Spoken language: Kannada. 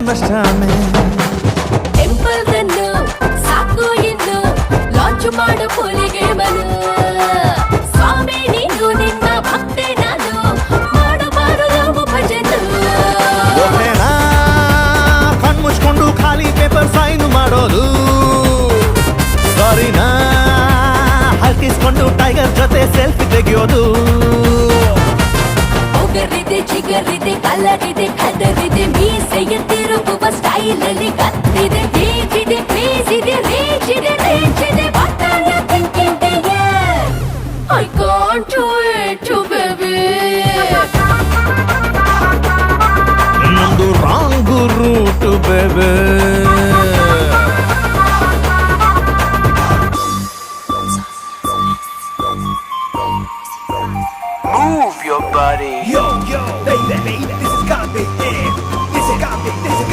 ನಷ್ಟನೇ ಟೆಂಪಲ್ ರನ್ನು ಸಾಕು ಎಂದು ಲಾಂಚ್ ಮಾಡು ಪುಲಿಗೆ ಬರು ಸ್ವಾಮಿ ನೀನು ನಿನ್ನ ಭಕ್ತೆ ನಾನು ಮಾಡಬಾರದು ಭಜನೆ ಒಮ್ಮೆನಾ ಕಣ್ಮುಚ್ಕೊಂಡು ಖಾಲಿ ಪೇಪರ್ ಸೈನ್ ಮಾಡೋದು ಸಾರಿನಾ ಹಲ್ಕಿಸ್ಕೊಂಡು ಟೈಗರ್ ಜೊತೆ ಸೆಲ್ಫಿ ತೆಗೆಯೋದು ಒಗರಿದೆ ಜಿಗರಿದೆ ಕಲರಿದೆ ಕದರಿದೆ ಮೀಸೆಯ ತಿರುಗುವ ಸ್ಟೈಲ್ ಅಲ್ಲಿ ಕತ್ತಿದೆ ಹೇಗಿದೆ ಕ್ರೇಜಿದೆ ರೇಜಿದೆ ರೇಜಿದೆ ಒತ್ತಾಯ ತಿಂತಿದೆಯೇ I can't wait baby ನಮ್ದು ರಾಂಗ್ ರೂಟ್ ಬೇಬೆ